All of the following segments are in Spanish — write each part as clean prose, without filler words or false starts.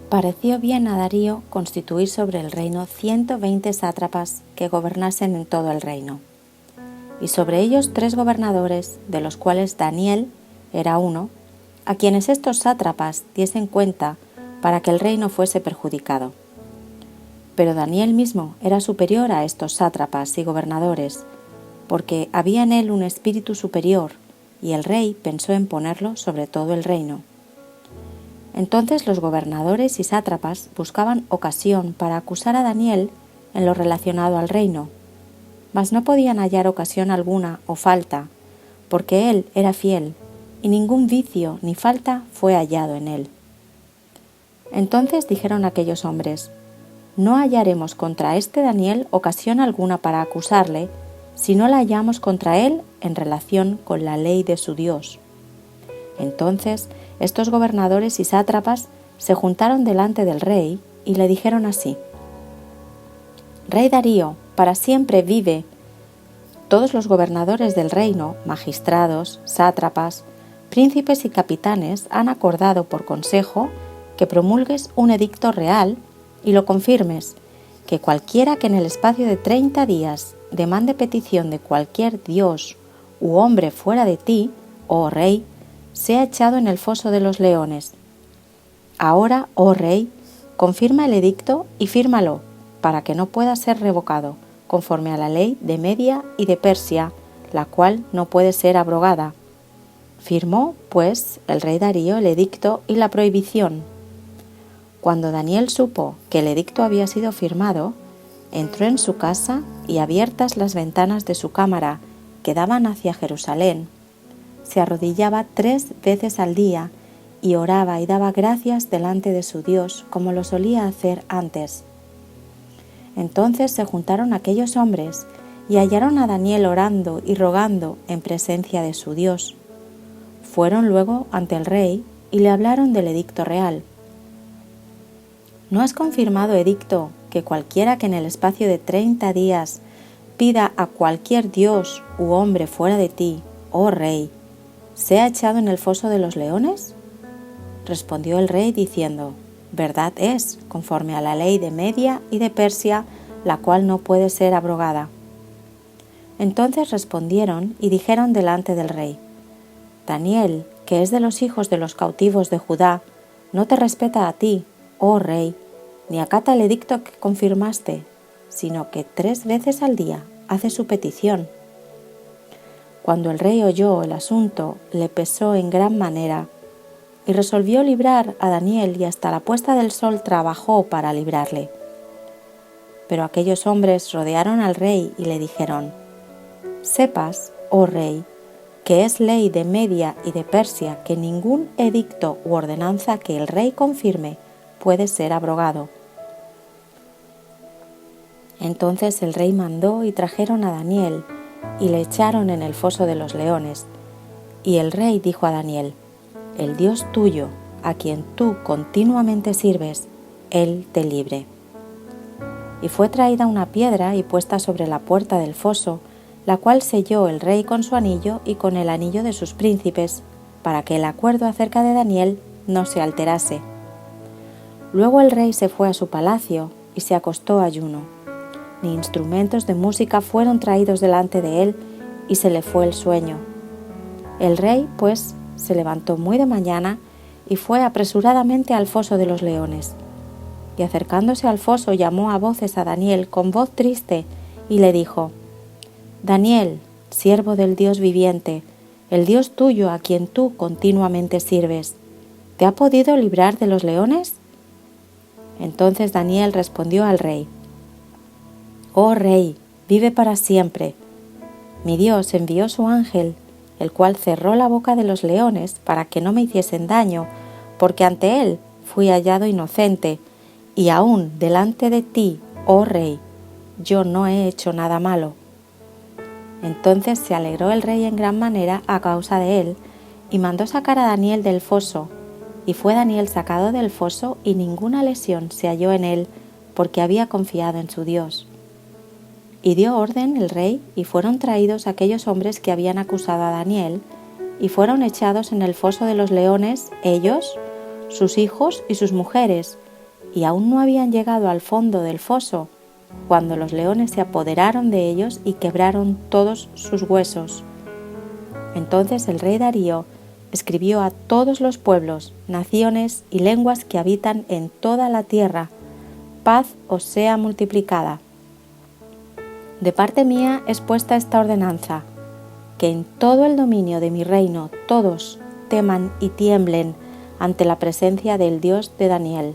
Pareció bien a Darío constituir sobre el reino 120 sátrapas que gobernasen en todo el reino, y sobre ellos 3 gobernadores, de los cuales Daniel era uno, a quienes estos sátrapas diesen cuenta para que el reino fuese perjudicado. Pero Daniel mismo era superior a estos sátrapas y gobernadores, porque había en él un espíritu superior, y el rey pensó en ponerlo sobre todo el reino. Entonces los gobernadores y sátrapas buscaban ocasión para acusar a Daniel en lo relacionado al reino, mas no podían hallar ocasión alguna o falta, porque él era fiel, y ningún vicio ni falta fue hallado en él. Entonces dijeron aquellos hombres: no hallaremos contra este Daniel ocasión alguna para acusarle, si no la hallamos contra él en relación con la ley de su Dios. Entonces estos gobernadores y sátrapas se juntaron delante del rey y le dijeron así: Rey Darío, para siempre vive. Todos los gobernadores del reino, magistrados, sátrapas, príncipes y capitanes han acordado por consejo que promulgues un edicto real y lo confirmes, que cualquiera que en el espacio de 30 días demande petición de cualquier dios u hombre fuera de ti, oh rey, sea echado en el foso de los leones. Ahora, oh rey, confirma el edicto y fírmalo, para que no pueda ser revocado, conforme a la ley de Media y de Persia, la cual no puede ser abrogada. Firmó, pues, el rey Darío el edicto y la prohibición. Cuando Daniel supo que el edicto había sido firmado, entró en su casa y, abiertas las ventanas de su cámara que daban hacia Jerusalén, se arrodillaba 3 veces al día y oraba y daba gracias delante de su Dios, como lo solía hacer antes. Entonces se juntaron aquellos hombres y hallaron a Daniel orando y rogando en presencia de su Dios. Fueron luego ante el rey y le hablaron del edicto real. ¿No has confirmado edicto que cualquiera que en el espacio de 30 días pida a cualquier dios u hombre fuera de ti, oh rey, sea echado en el foso de los leones? Respondió el rey diciendo: verdad es, conforme a la ley de Media y de Persia, la cual no puede ser abrogada. Entonces respondieron y dijeron delante del rey: Daniel, que es de los hijos de los cautivos de Judá, no te respeta a ti, oh rey, ni acata el edicto que confirmaste, sino que 3 veces al día hace su petición. Cuando el rey oyó el asunto, le pesó en gran manera, y resolvió librar a Daniel, y hasta la puesta del sol trabajó para librarle. Pero aquellos hombres rodearon al rey y le dijeron: sepas, oh rey, que es ley de Media y de Persia que ningún edicto u ordenanza que el rey confirme puede ser abrogado. Entonces el rey mandó y trajeron a Daniel y le echaron en el foso de los leones. Y el rey dijo a Daniel: el Dios tuyo, a quien tú continuamente sirves, él te libre. Y fue traída una piedra y puesta sobre la puerta del foso, la cual selló el rey con su anillo y con el anillo de sus príncipes, para que el acuerdo acerca de Daniel no se alterase. Luego el rey se fue a su palacio y se acostó ayuno. Ni instrumentos de música fueron traídos delante de él, y se le fue el sueño. El rey, pues, se levantó muy de mañana y fue apresuradamente al foso de los leones. Y acercándose al foso llamó a voces a Daniel con voz triste y le dijo: Daniel, siervo del Dios viviente, el Dios tuyo a quien tú continuamente sirves, ¿te ha podido librar de los leones? Entonces Daniel respondió al rey: Oh rey, vive para siempre. Mi Dios envió su ángel, el cual cerró la boca de los leones para que no me hiciesen daño, porque ante él fui hallado inocente, y aún delante de ti, oh rey, yo no he hecho nada malo. Entonces se alegró el rey en gran manera a causa de él, y mandó sacar a Daniel del foso, y fue Daniel sacado del foso, y ninguna lesión se halló en él, porque había confiado en su Dios. Y dio orden el rey, y fueron traídos aquellos hombres que habían acusado a Daniel, y fueron echados en el foso de los leones, ellos, sus hijos y sus mujeres, y aún no habían llegado al fondo del foso cuando los leones se apoderaron de ellos y quebraron todos sus huesos. Entonces el rey Darío escribió a todos los pueblos, naciones y lenguas que habitan en toda la tierra: paz os sea multiplicada. De parte mía es puesta esta ordenanza, que en todo el dominio de mi reino todos teman y tiemblen ante la presencia del Dios de Daniel,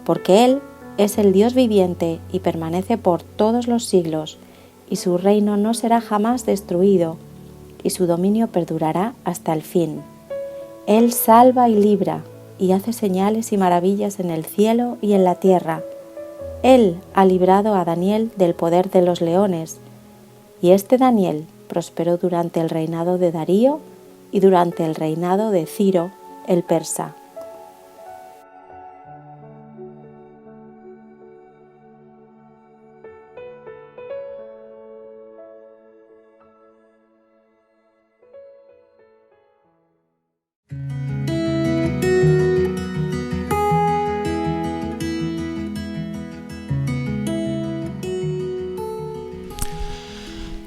porque Él es el Dios viviente y permanece por todos los siglos, y su reino no será jamás destruido, y su dominio perdurará hasta el fin. Él salva y libra, y hace señales y maravillas en el cielo y en la tierra. Él ha librado a Daniel del poder de los leones, y este Daniel prosperó durante el reinado de Darío y durante el reinado de Ciro el persa.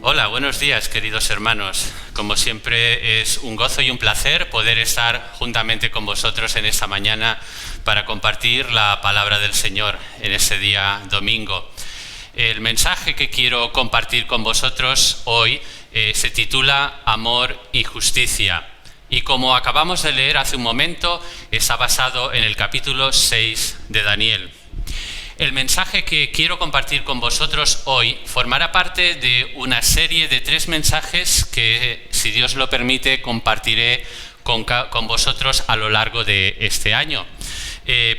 Hola, buenos días, queridos hermanos. Como siempre es un gozo y un placer poder estar juntamente con vosotros en esta mañana para compartir la palabra del Señor en este día domingo. El mensaje que quiero compartir con vosotros hoy se titula Amor y Justicia. Y como acabamos de leer hace un momento, está basado en el capítulo 6 de Daniel. El mensaje que quiero compartir con vosotros hoy formará parte de una serie de 3 mensajes que, si Dios lo permite, compartiré con vosotros a lo largo de este año.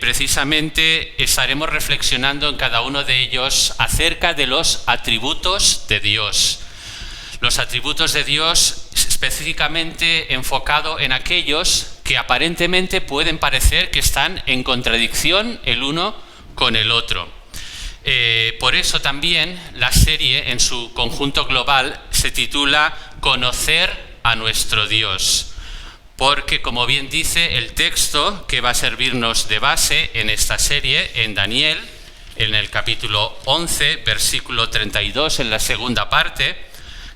Precisamente estaremos reflexionando en cada uno de ellos acerca de los atributos de Dios. Los atributos de Dios específicamente enfocado en aquellos que aparentemente pueden parecer que están en contradicción el uno con el otro. Por eso también la serie en su conjunto global se titula Conocer a nuestro Dios, porque como bien dice el texto que va a servirnos de base en esta serie, en Daniel, en el capítulo 11, versículo 32, en la segunda parte,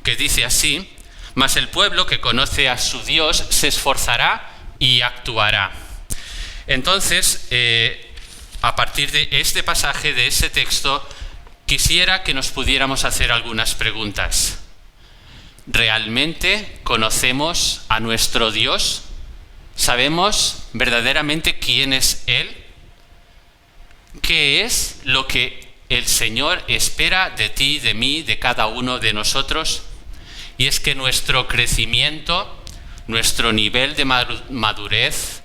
que dice así: mas el pueblo que conoce a su Dios se esforzará y actuará. Entonces, a partir de este pasaje, de ese texto, quisiera que nos pudiéramos hacer algunas preguntas. ¿Realmente conocemos a nuestro Dios? ¿Sabemos verdaderamente quién es Él? ¿Qué es lo que el Señor espera de ti, de mí, de cada uno de nosotros? Y es que nuestro crecimiento, nuestro nivel de madurez,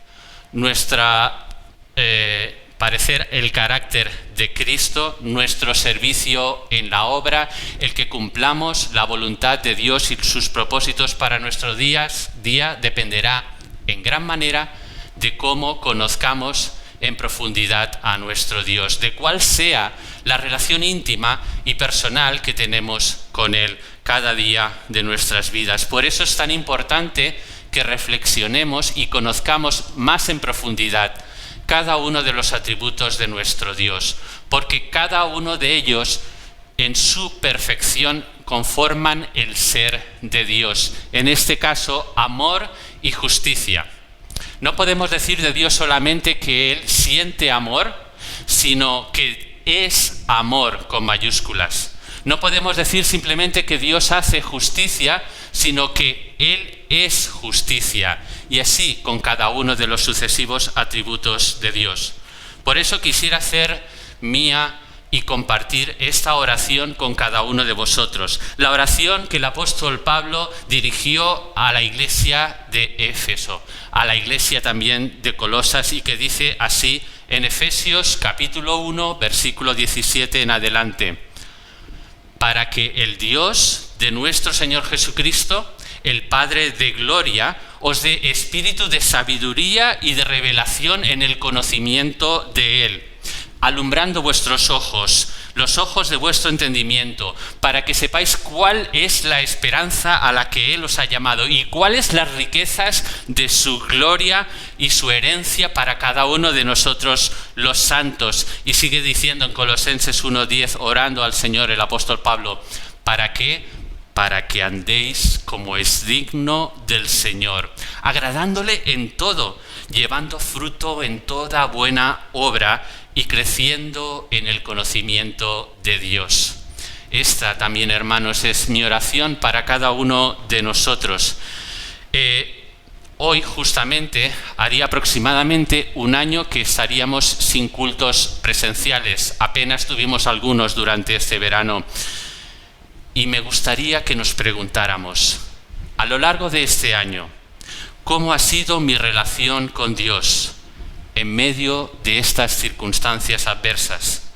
parecer el carácter de Cristo, nuestro servicio en la obra, el que cumplamos la voluntad de Dios y sus propósitos para nuestro día, dependerá en gran manera de cómo conozcamos en profundidad a nuestro Dios, de cuál sea la relación íntima y personal que tenemos con Él cada día de nuestras vidas. Por eso es tan importante que reflexionemos y conozcamos más en profundidad cada uno de los atributos de nuestro Dios, porque cada uno de ellos en su perfección conforman el ser de Dios. En este caso, amor y justicia. No podemos decir de Dios solamente que Él siente amor, sino que es amor con mayúsculas. No podemos decir simplemente que Dios hace justicia, sino que Él es justicia. Y así con cada uno de los sucesivos atributos de Dios. Por eso quisiera hacer mía y compartir esta oración con cada uno de vosotros. La oración que el apóstol Pablo dirigió a la iglesia de Éfeso, a la iglesia también de Colosas, y que dice así en Efesios capítulo 1, versículo 17 en adelante: para que el Dios de nuestro Señor Jesucristo, el Padre de gloria, os dé espíritu de sabiduría y de revelación en el conocimiento de Él, alumbrando vuestros ojos, los ojos de vuestro entendimiento, para que sepáis cuál es la esperanza a la que Él os ha llamado y cuáles las riquezas de su gloria y su herencia para cada uno de nosotros los santos. Y sigue diciendo en Colosenses 1:10, orando al Señor el apóstol Pablo, ¿para qué? Para que andéis como es digno del Señor, agradándole en todo, llevando fruto en toda buena obra y creciendo en el conocimiento de Dios. Esta también, hermanos, es mi oración para cada uno de nosotros. Hoy justamente haría aproximadamente un año que estaríamos sin cultos presenciales. Apenas tuvimos algunos durante este verano. Y me gustaría que nos preguntáramos, a lo largo de este año, ¿cómo ha sido mi relación con Dios en medio de estas circunstancias adversas?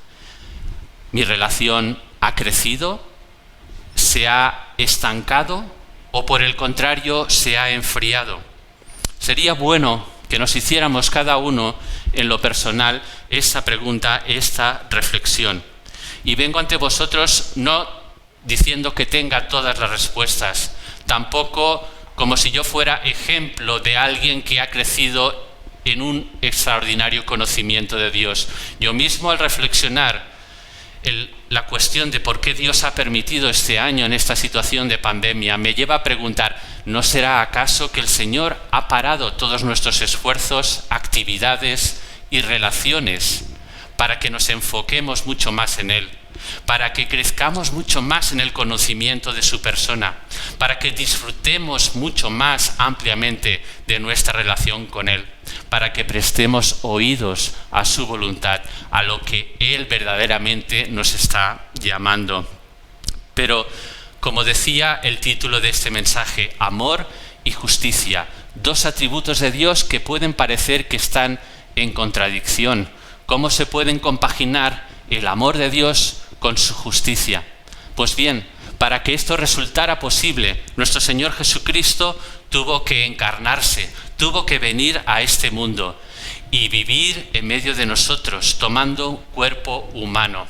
¿Mi relación ha crecido? ¿Se ha estancado? ¿O por el contrario, se ha enfriado? Sería bueno que nos hiciéramos cada uno en lo personal esta pregunta, esta reflexión. Y vengo ante vosotros no diciendo que tenga todas las respuestas, tampoco como si yo fuera ejemplo de alguien que ha crecido en un extraordinario conocimiento de Dios. Yo mismo, al reflexionar la cuestión de por qué Dios ha permitido este año en esta situación de pandemia, me lleva a preguntar, ¿no será acaso que el Señor ha parado todos nuestros esfuerzos, actividades y relaciones para que nos enfoquemos mucho más en Él? Para que crezcamos mucho más en el conocimiento de su persona, para que disfrutemos mucho más ampliamente de nuestra relación con Él, para que prestemos oídos a su voluntad, a lo que Él verdaderamente nos está llamando. Pero, como decía el título de este mensaje, amor y justicia, dos atributos de Dios que pueden parecer que están en contradicción. ¿Cómo se pueden compaginar el amor de Dios con su justicia? Pues bien, para que esto resultara posible, nuestro Señor Jesucristo tuvo que encarnarse, tuvo que venir a este mundo y vivir en medio de nosotros, tomando un cuerpo humano,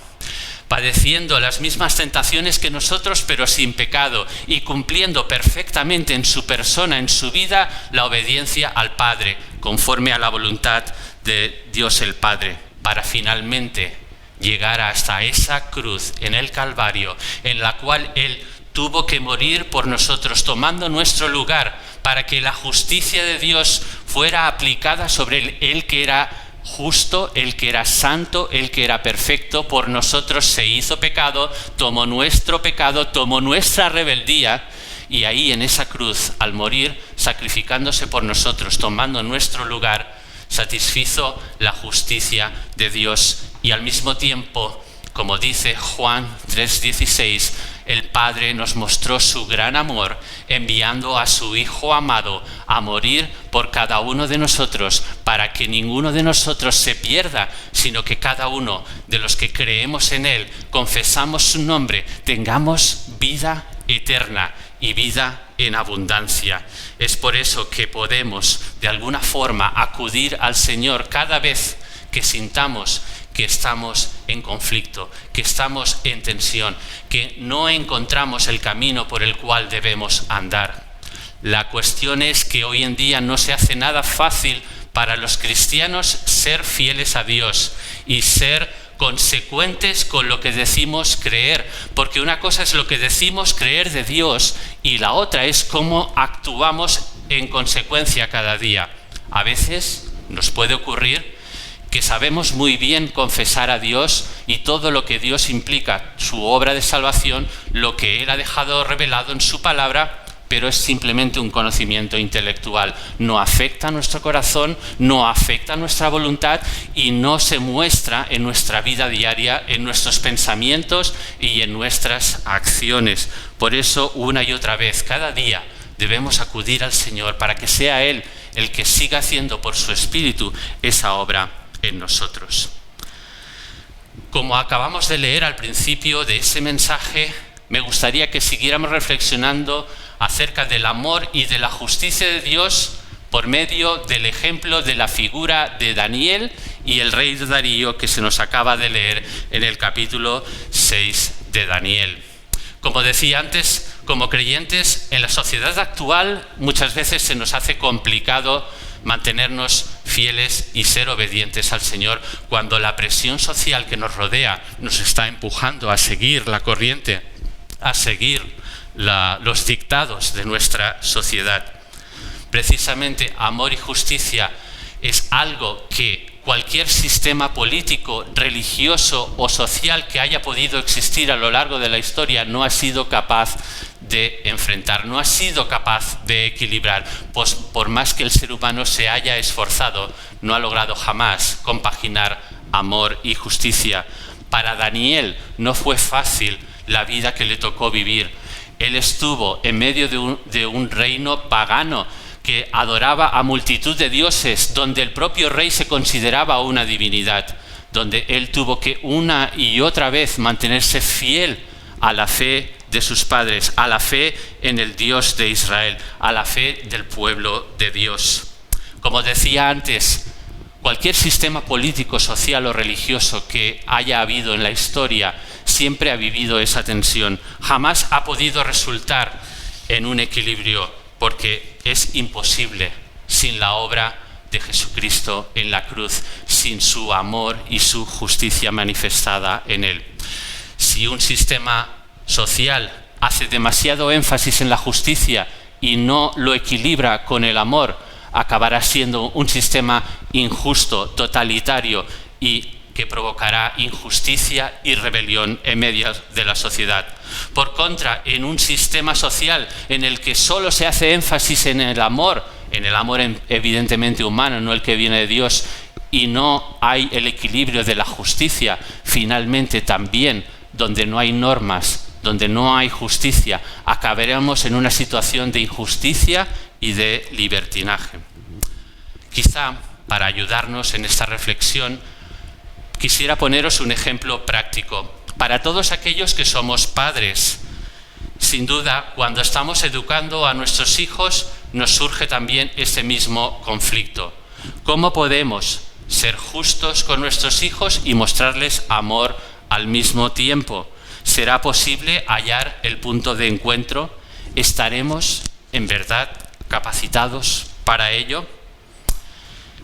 padeciendo las mismas tentaciones que nosotros, pero sin pecado, y cumpliendo perfectamente en su persona, en su vida, la obediencia al Padre, conforme a la voluntad de Dios el Padre, para finalmente llegar hasta esa cruz en el Calvario, en la cual Él tuvo que morir por nosotros, tomando nuestro lugar, para que la justicia de Dios fuera aplicada sobre Él que era justo, Él que era santo, Él que era perfecto. Por nosotros se hizo pecado, tomó nuestro pecado, tomó nuestra rebeldía, y ahí en esa cruz, al morir, sacrificándose por nosotros, tomando nuestro lugar, satisfizo la justicia de Dios. Y al mismo tiempo, como dice Juan 3:16, el Padre nos mostró su gran amor enviando a su Hijo amado a morir por cada uno de nosotros, para que ninguno de nosotros se pierda, sino que cada uno de los que creemos en Él, confesamos su nombre, tengamos vida eterna y vida en abundancia. Es por eso que podemos de alguna forma acudir al Señor cada vez que sintamos que estamos en conflicto, que estamos en tensión, que no encontramos el camino por el cual debemos andar. La cuestión es que hoy en día no se hace nada fácil para los cristianos ser fieles a Dios y ser consecuentes con lo que decimos creer, porque una cosa es lo que decimos creer de Dios y la otra es cómo actuamos en consecuencia cada día. A veces nos puede ocurrir que sabemos muy bien confesar a Dios y todo lo que Dios implica, su obra de salvación, lo que Él ha dejado revelado en su palabra, pero es simplemente un conocimiento intelectual. No afecta a nuestro corazón, no afecta a nuestra voluntad y no se muestra en nuestra vida diaria, en nuestros pensamientos y en nuestras acciones. Por eso, una y otra vez, cada día, debemos acudir al Señor para que sea Él el que siga haciendo por su Espíritu esa obra en nosotros. Como acabamos de leer al principio de ese mensaje, me gustaría que siguiéramos reflexionando acerca del amor y de la justicia de Dios por medio del ejemplo de la figura de Daniel y el rey Darío que se nos acaba de leer en el capítulo 6 de Daniel. Como decía antes, como creyentes, en la sociedad actual muchas veces se nos hace complicado mantenernos fieles y ser obedientes al Señor cuando la presión social que nos rodea nos está empujando a seguir la corriente, a seguir los dictados de nuestra sociedad. Precisamente amor y justicia es algo que cualquier sistema político, religioso o social que haya podido existir a lo largo de la historia no ha sido capaz de enfrentar, no ha sido capaz de equilibrar. Pues por más que el ser humano se haya esforzado, no ha logrado jamás compaginar amor y justicia. Para Daniel no fue fácil la vida que le tocó vivir. Él estuvo en medio de un reino pagano que adoraba a multitud de dioses, donde el propio rey se consideraba una divinidad, donde él tuvo que una y otra vez mantenerse fiel a la fe de sus padres, a la fe en el Dios de Israel, a la fe del pueblo de Dios. Como decía antes, cualquier sistema político, social o religioso que haya habido en la historia siempre ha vivido esa tensión. Jamás ha podido resultar en un equilibrio, porque es imposible sin la obra de Jesucristo en la cruz, sin su amor y su justicia manifestada en él. Si un sistema social hace demasiado énfasis en la justicia y no lo equilibra con el amor, acabará siendo un sistema injusto, totalitario y que provocará injusticia y rebelión en medio de la sociedad. Por contra, en un sistema social en el que solo se hace énfasis en el amor evidentemente humano, no el que viene de Dios, y no hay el equilibrio de la justicia, finalmente también donde no hay normas, donde no hay justicia, acabaremos en una situación de injusticia y de libertinaje. Quizá para ayudarnos en esta reflexión, quisiera poneros un ejemplo práctico. Para todos aquellos que somos padres, sin duda, cuando estamos educando a nuestros hijos, nos surge también ese mismo conflicto. ¿Cómo podemos ser justos con nuestros hijos y mostrarles amor al mismo tiempo? ¿Será posible hallar el punto de encuentro? ¿Estaremos, en verdad, capacitados para ello?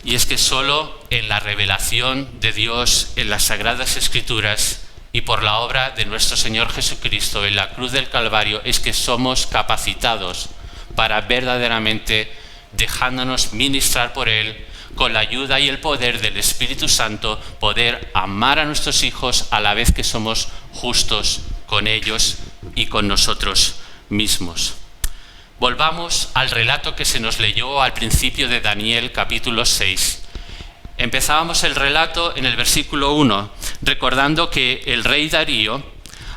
Y es que solo en la revelación de Dios en las Sagradas Escrituras y por la obra de nuestro Señor Jesucristo en la cruz del Calvario es que somos capacitados para verdaderamente, dejándonos ministrar por Él, con la ayuda y el poder del Espíritu Santo, poder amar a nuestros hijos a la vez que somos justos con ellos y con nosotros mismos. Volvamos al relato que se nos leyó al principio de Daniel capítulo 6. Empezábamos el relato en el versículo 1, recordando que el rey Darío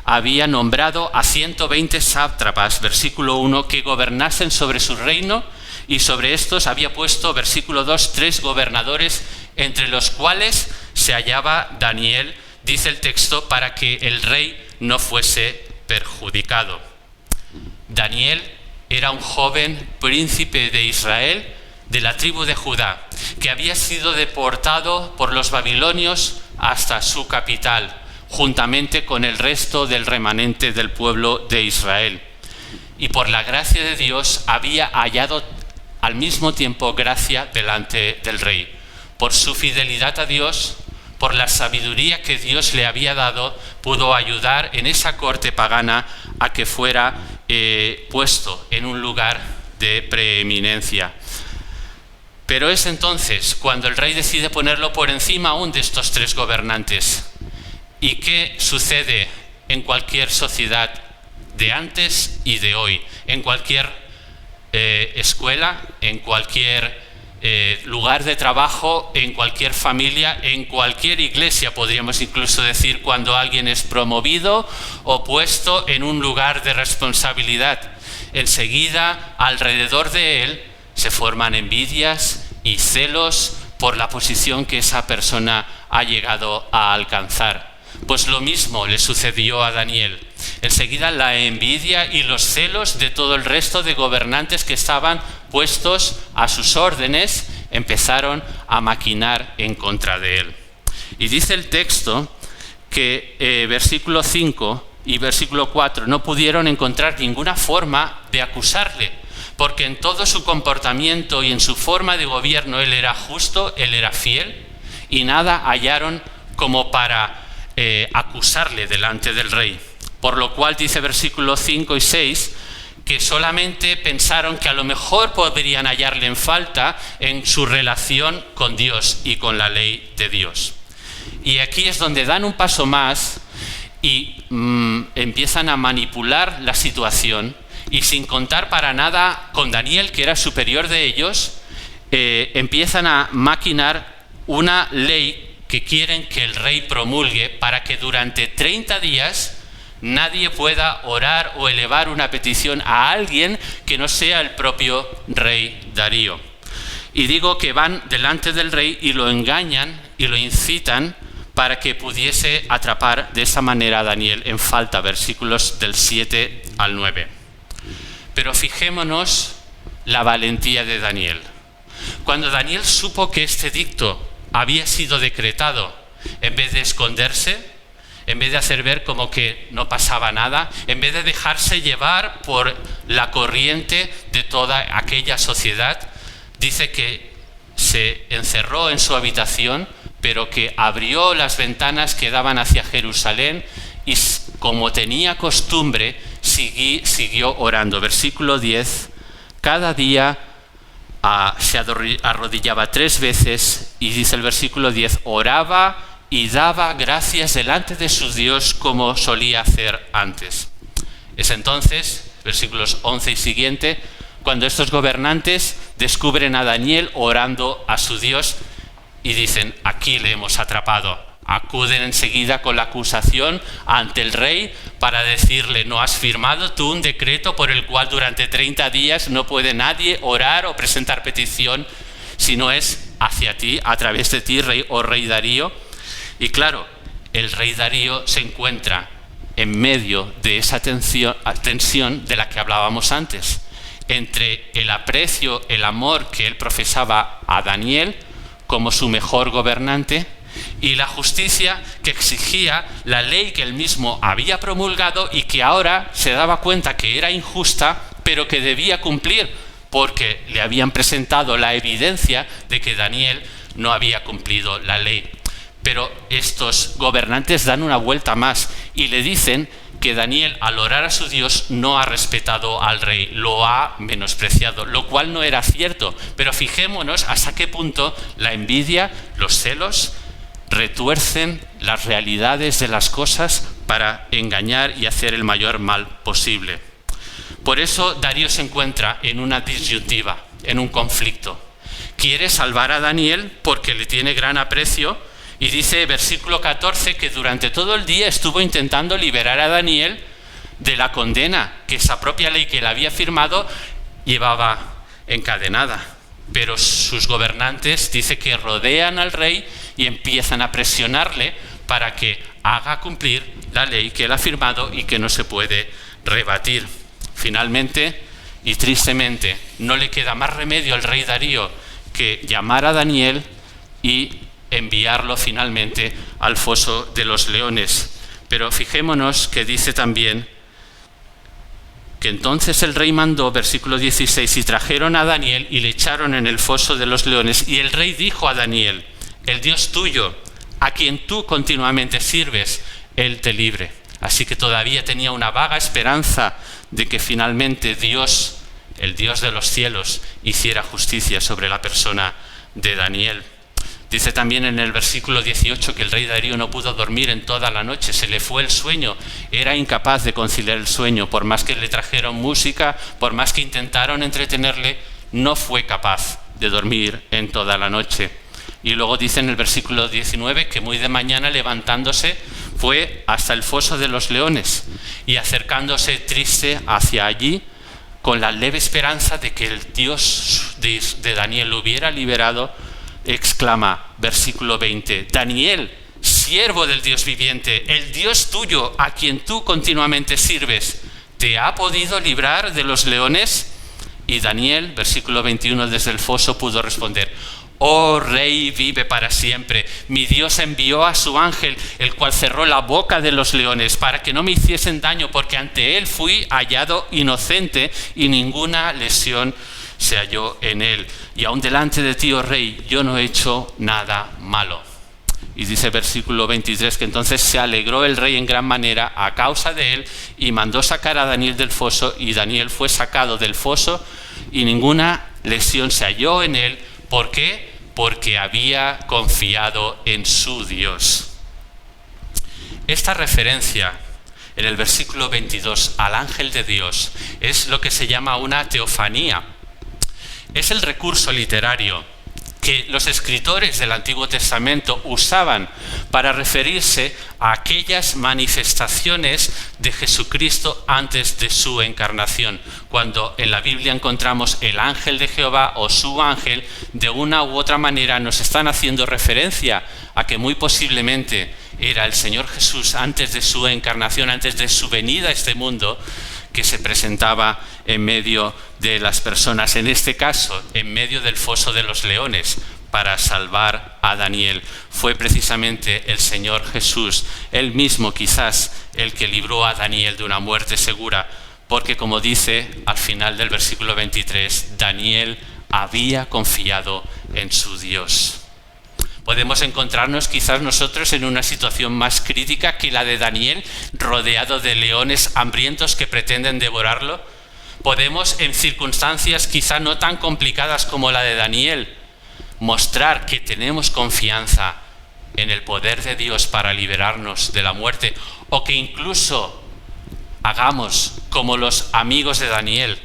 había nombrado a 120 sátrapas, versículo 1, que gobernasen sobre su reino, y sobre estos había puesto, versículo 2, 3 gobernadores, entre los cuales se hallaba Daniel, dice el texto, para que el rey no fuese perjudicado. Daniel era un joven príncipe de Israel, de la tribu de Judá, que había sido deportado por los babilonios hasta su capital, juntamente con el resto del remanente del pueblo de Israel. Y por la gracia de Dios había hallado al mismo tiempo gracia delante del rey. Por su fidelidad a Dios, por la sabiduría que Dios le había dado, pudo ayudar en esa corte pagana a que fuera puesto en un lugar de preeminencia. Pero es entonces cuando el rey decide ponerlo por encima aún de estos 3 gobernantes. ¿Y qué sucede en cualquier sociedad de antes y de hoy? En cualquier escuela, en cualquier lugar de trabajo, en cualquier familia, en cualquier iglesia, podríamos incluso decir, cuando alguien es promovido o puesto en un lugar de responsabilidad. Enseguida, alrededor de él, se forman envidias y celos por la posición que esa persona ha llegado a alcanzar. Pues lo mismo le sucedió a Daniel. Enseguida la envidia y los celos de todo el resto de gobernantes que estaban puestos a sus órdenes empezaron a maquinar en contra de él. Y dice el texto que versículo 5 y versículo 4 no pudieron encontrar ninguna forma de acusarle, porque en todo su comportamiento y en su forma de gobierno él era justo, él era fiel, y nada hallaron como para acusarle delante del rey. Por lo cual dice versículos 5 y 6 que solamente pensaron que a lo mejor podrían hallarle en falta en su relación con Dios y con la ley de Dios. Y aquí es donde dan un paso más y empiezan a manipular la situación, y sin contar para nada con Daniel, que era superior de ellos, empiezan a maquinar una ley que quieren que el rey promulgue para que durante 30 días nadie pueda orar o elevar una petición a alguien que no sea el propio rey Darío. Y digo que van delante del rey y lo engañan y lo incitan para que pudiese atrapar de esa manera a Daniel en falta, versículos del 7 al 9. Pero fijémonos la valentía de Daniel. Cuando Daniel supo que este edicto había sido decretado, en vez de esconderse, en vez de hacer ver como que no pasaba nada, en vez de dejarse llevar por la corriente de toda aquella sociedad, dice que se encerró en su habitación, pero que abrió las ventanas que daban hacia Jerusalén y, como tenía costumbre, siguió orando. Versículo 10, cada día se arrodillaba 3 veces, y dice el versículo 10, oraba y daba gracias delante de su Dios como solía hacer antes. Es entonces, versículos 11 y siguiente, cuando estos gobernantes descubren a Daniel orando a su Dios y dicen, aquí le hemos atrapado. Acuden enseguida con la acusación ante el rey para decirle, ¿no has firmado tú un decreto por el cual durante 30 días no puede nadie orar o presentar petición si no es hacia ti, a través de ti, rey o rey Darío? Y claro, el rey Darío se encuentra en medio de esa tensión de la que hablábamos antes, entre el aprecio, el amor que él profesaba a Daniel como su mejor gobernante, y la justicia que exigía la ley que él mismo había promulgado y que ahora se daba cuenta que era injusta, pero que debía cumplir, porque le habían presentado la evidencia de que Daniel no había cumplido la ley. Pero estos gobernantes dan una vuelta más y le dicen que Daniel, al orar a su Dios, no ha respetado al rey, lo ha menospreciado, lo cual no era cierto. Pero fijémonos hasta qué punto la envidia, los celos, retuercen las realidades de las cosas para engañar y hacer el mayor mal posible. Por eso Darío se encuentra en una disyuntiva, en un conflicto. Quiere salvar a Daniel porque le tiene gran aprecio, y dice versículo 14 que durante todo el día estuvo intentando liberar a Daniel de la condena que esa propia ley que él había firmado llevaba encadenada. Pero sus gobernantes dice que rodean al rey y empiezan a presionarle para que haga cumplir la ley que él ha firmado y que no se puede rebatir. Finalmente y tristemente no le queda más remedio al rey Darío que llamar a Daniel y enviarlo finalmente al foso de los leones. Pero fijémonos que dice también que entonces el rey mandó, versículo 16, y trajeron a Daniel y le echaron en el foso de los leones. Y el rey dijo a Daniel, el Dios tuyo, a quien tú continuamente sirves, él te libre. Así que todavía tenía una vaga esperanza de que finalmente Dios, el Dios de los cielos, hiciera justicia sobre la persona de Daniel. Dice también en el versículo 18 que el rey Darío no pudo dormir en toda la noche, se le fue el sueño, era incapaz de conciliar el sueño, por más que le trajeron música, por más que intentaron entretenerle, no fue capaz de dormir en toda la noche. Y luego dice en el versículo 19 que muy de mañana levantándose fue hasta el foso de los leones y acercándose triste hacia allí con la leve esperanza de que el Dios de Daniel lo hubiera liberado, exclama, versículo 20, Daniel, siervo del Dios viviente, el Dios tuyo, a quien tú continuamente sirves, ¿te ha podido librar de los leones? Y Daniel, versículo 21, desde el foso pudo responder, Oh Rey, vive para siempre. Mi Dios envió a su ángel, el cual cerró la boca de los leones, para que no me hiciesen daño, porque ante él fui hallado inocente y ninguna lesión se halló en él. Y aun delante de ti, oh Rey, yo no he hecho nada malo. Y dice el versículo 23 que entonces se alegró el rey en gran manera a causa de él y mandó sacar a Daniel del foso, y Daniel fue sacado del foso y ninguna lesión se halló en él. ¿Por qué? Porque había confiado en su Dios. Esta referencia en el versículo 22 al ángel de Dios es lo que se llama una teofanía. Es el recurso literario que los escritores del Antiguo Testamento usaban para referirse a aquellas manifestaciones de Jesucristo antes de su encarnación. Cuando en la Biblia encontramos el ángel de Jehová o su ángel, de una u otra manera nos están haciendo referencia a que muy posiblemente era el Señor Jesús antes de su encarnación, antes de su venida a este mundo, que se presentaba en medio de las personas, en este caso, en medio del foso de los leones, para salvar a Daniel. Fue precisamente el Señor Jesús, él mismo quizás, el que libró a Daniel de una muerte segura, porque como dice al final del versículo 23, Daniel había confiado en su Dios. Podemos encontrarnos quizás nosotros en una situación más crítica que la de Daniel, rodeado de leones hambrientos que pretenden devorarlo. Podemos, en circunstancias quizá no tan complicadas como la de Daniel, mostrar que tenemos confianza en el poder de Dios para liberarnos de la muerte, o que incluso hagamos como los amigos de Daniel,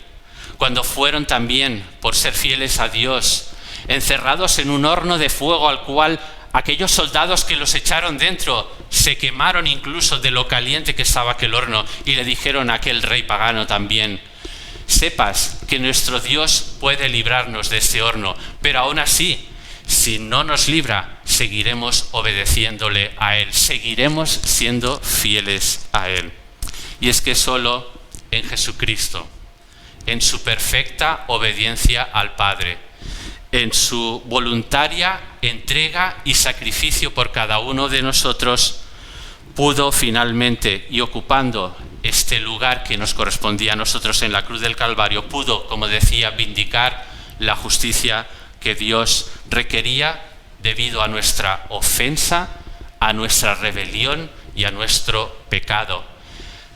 cuando fueron también, por ser fieles a Dios, encerrados en un horno de fuego al cual aquellos soldados que los echaron dentro se quemaron incluso de lo caliente que estaba aquel horno, y le dijeron a aquel rey pagano también: sepas que nuestro Dios puede librarnos de este horno, pero aún así, si no nos libra, seguiremos obedeciéndole a Él, seguiremos siendo fieles a Él. Y es que solo en Jesucristo, en su perfecta obediencia al Padre, en su voluntaria entrega y sacrificio por cada uno de nosotros, pudo finalmente, y ocupando este lugar que nos correspondía a nosotros en la cruz del Calvario, pudo, como decía, vindicar la justicia que Dios requería debido a nuestra ofensa, a nuestra rebelión y a nuestro pecado.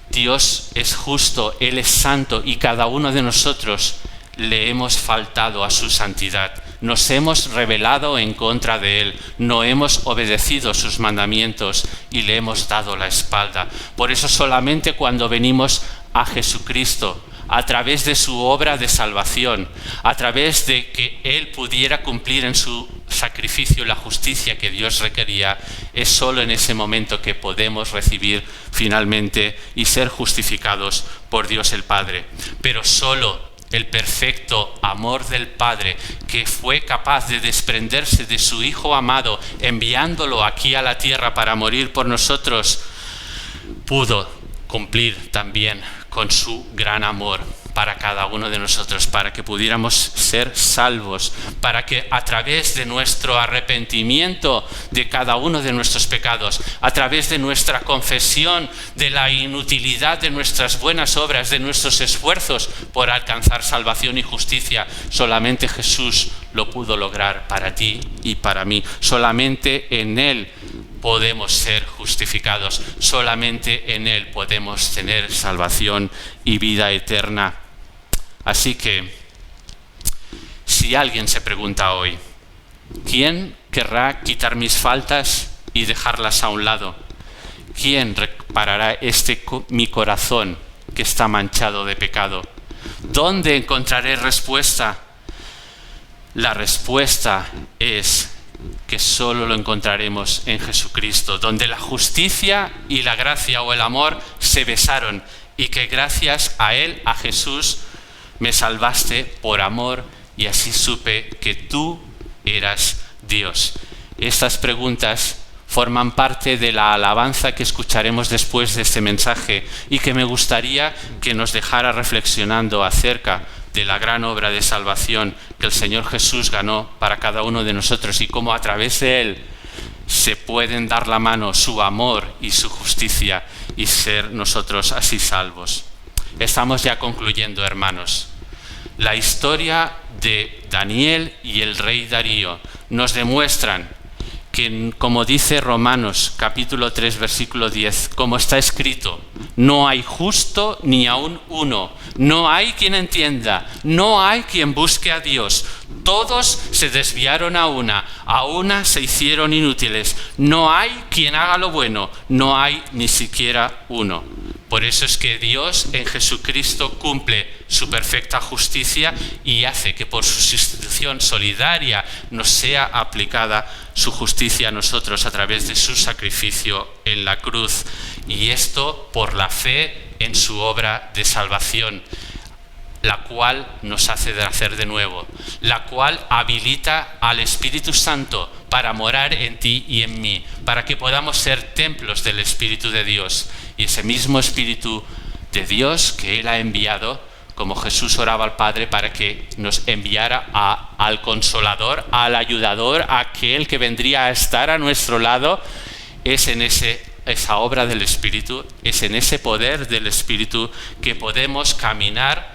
Dios es justo, Él es santo, y cada uno de nosotros le hemos faltado a su santidad. Nos hemos rebelado en contra de Él, no hemos obedecido sus mandamientos y le hemos dado la espalda. Por eso solamente cuando venimos a Jesucristo, a través de su obra de salvación, a través de que Él pudiera cumplir en su sacrificio la justicia que Dios requería, es solo en ese momento que podemos recibir finalmente y ser justificados por Dios el Padre. Pero solo el perfecto amor del Padre, que fue capaz de desprenderse de su Hijo amado, enviándolo aquí a la tierra para morir por nosotros, pudo cumplir también con su gran amor para cada uno de nosotros, para que pudiéramos ser salvos, para que a través de nuestro arrepentimiento de cada uno de nuestros pecados, a través de nuestra confesión de la inutilidad de nuestras buenas obras, de nuestros esfuerzos por alcanzar salvación y justicia, solamente Jesús lo pudo lograr para ti y para mí. Solamente en Él podemos ser justificados, solamente en Él podemos tener salvación y vida eterna. Así que, si alguien se pregunta hoy, ¿quién querrá quitar mis faltas y dejarlas a un lado? ¿Quién reparará mi corazón que está manchado de pecado? ¿Dónde encontraré respuesta? La respuesta es que solo lo encontraremos en Jesucristo, donde la justicia y la gracia o el amor se besaron, y que gracias a Él, a Jesús, me salvaste por amor, y así supe que tú eras Dios. Estas preguntas forman parte de la alabanza que escucharemos después de este mensaje y que me gustaría que nos dejara reflexionando acerca, de la gran obra de salvación que el Señor Jesús ganó para cada uno de nosotros y cómo a través de Él se pueden dar la mano su amor y su justicia y ser nosotros así salvos. Estamos ya concluyendo, hermanos. La historia de Daniel y el rey Darío nos demuestran que, como dice Romanos capítulo 3 versículo 10, como está escrito, no hay justo ni aun uno, no hay quien entienda, no hay quien busque a Dios. Todos se desviaron a una se hicieron inútiles. No hay quien haga lo bueno, no hay ni siquiera uno. Por eso es que Dios en Jesucristo cumple su perfecta justicia y hace que por su sustitución solidaria nos sea aplicada su justicia a nosotros a través de su sacrificio en la cruz. Y esto por la fe en su obra de salvación, la cual nos hace nacer de nuevo, la cual habilita al Espíritu Santo para morar en ti y en mí, para que podamos ser templos del Espíritu de Dios. Y ese mismo Espíritu de Dios que Él ha enviado, como Jesús oraba al Padre para que nos enviara al Consolador, al Ayudador, a aquel que vendría a estar a nuestro lado, es en esa obra del Espíritu, es en ese poder del Espíritu que podemos caminar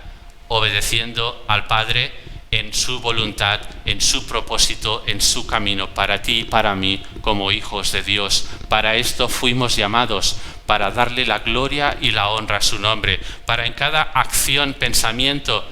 obedeciendo al Padre en su voluntad, en su propósito, en su camino, para ti y para mí como hijos de Dios. Para esto fuimos llamados, para darle la gloria y la honra a su nombre, para en cada acción, pensamiento,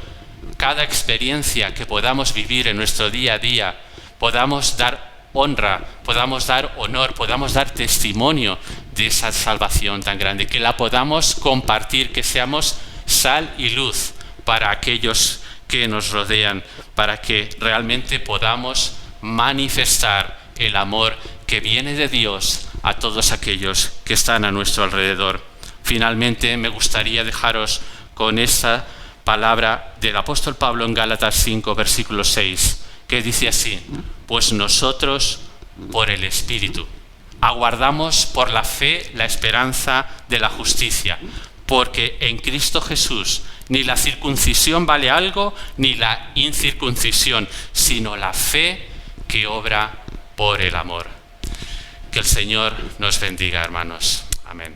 cada experiencia que podamos vivir en nuestro día a día, podamos dar honra, podamos dar honor, podamos dar testimonio de esa salvación tan grande, que la podamos compartir, que seamos sal y luz para aquellos que nos rodean, para que realmente podamos manifestar el amor que viene de Dios a todos aquellos que están a nuestro alrededor. Finalmente, me gustaría dejaros con esta palabra del apóstol Pablo en Gálatas 5, versículo 6, que dice así: pues nosotros, por el Espíritu, aguardamos por la fe la esperanza de la justicia, porque en Cristo Jesús ni la circuncisión vale algo, ni la incircuncisión, sino la fe que obra por el amor. Que el Señor nos bendiga, hermanos. Amén.